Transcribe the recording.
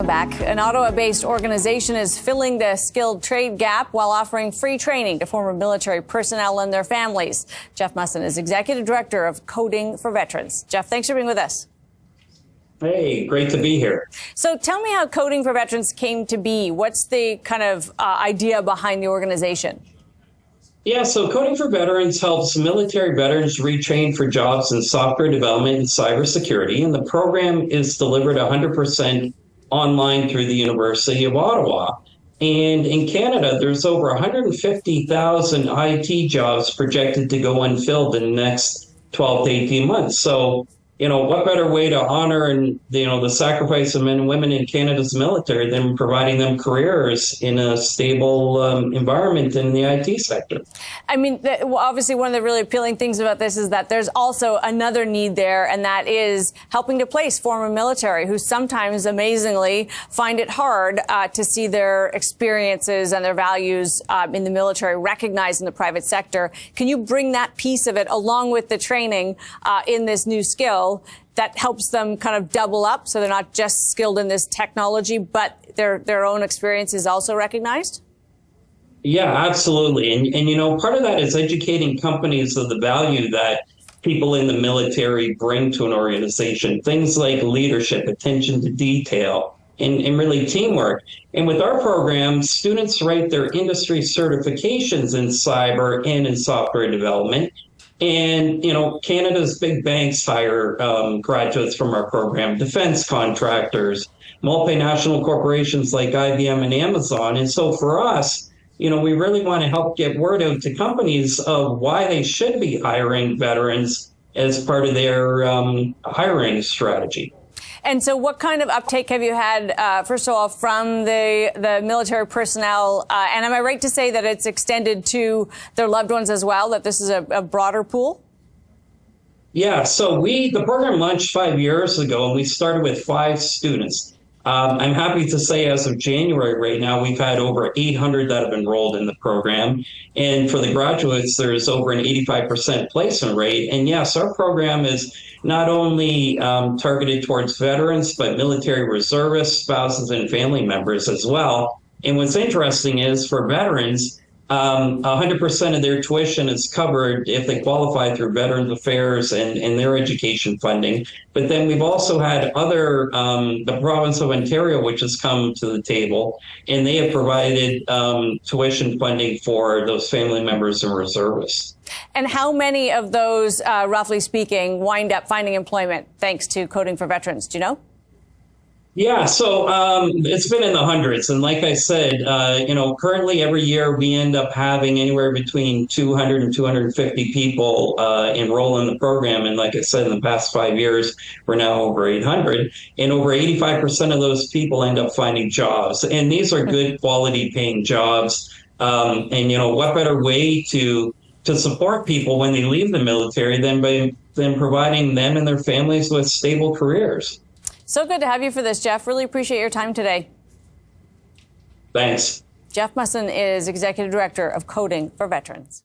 Welcome back. An Ottawa-based organization is filling the skilled trade gap while offering free training to former military personnel and their families. Jeff Musson is Executive Director of Coding for Veterans. Jeff, thanks for being with us. Hey, great to be here. So tell me how Coding for Veterans came to be. What's the kind of idea behind the organization? Yeah, so Coding for Veterans helps military veterans retrain for jobs in software development and cybersecurity, and the program is delivered 100% online through the University of Ottawa. And in Canada, there's over 150,000 IT jobs projected to go unfilled in the next 12 to 18 months. So, what better way to honor and, the sacrifice of men and women in Canada's military than providing them careers in a stable environment in the IT sector? I mean, obviously, one of the really appealing things about this is that there's also another need there, and that is helping to place former military who sometimes, amazingly, find it hard to see their experiences and their values in the military recognized in the private sector. Can you bring that piece of it along with the training in this new skill that helps them kind of double up so they're not just skilled in this technology, but their own experience is also recognized? Yeah, absolutely. And part of that is educating companies of the value that people in the military bring to an organization. Things like leadership, attention to detail, and really teamwork. And with our program, students write their industry certifications in cyber and in software development. And, Canada's big banks hire graduates from our program, defense contractors, multinational corporations like IBM and Amazon. And so for us, we really want to help get word out to companies of why they should be hiring veterans as part of their hiring strategy. And so what kind of uptake have you had, first of all, from the military personnel? And am I right to say that it's extended to their loved ones as well, that this is a broader pool? Yeah, so the program launched 5 years ago, and we started with 5 students. I'm happy to say as of January right now, we've had over 800 that have enrolled in the program. And for the graduates, there's over an 85% placement rate. And yes, our program is not only targeted towards veterans, but military reservists, spouses, and family members as well. And what's interesting is for veterans, 100% of their tuition is covered if they qualify through Veterans Affairs and their education funding. But then we've also had the province of Ontario, which has come to the table, and they have provided tuition funding for those family members and reservists. And how many of those, roughly speaking, wind up finding employment thanks to Coding for Veterans? Do you know? Yeah, so it's been in the hundreds. And like I said, currently every year we end up having anywhere between 200 and 250 people enroll in the program. And like I said, in the past 5 years, we're now over 800. And over 85% of those people end up finding jobs. And these are good quality paying jobs. And what better way to support people when they leave the military than providing them and their families with stable careers. So good to have you for this, Jeff. Really appreciate your time today. Thanks. Jeff Musson is Executive Director of Coding for Veterans.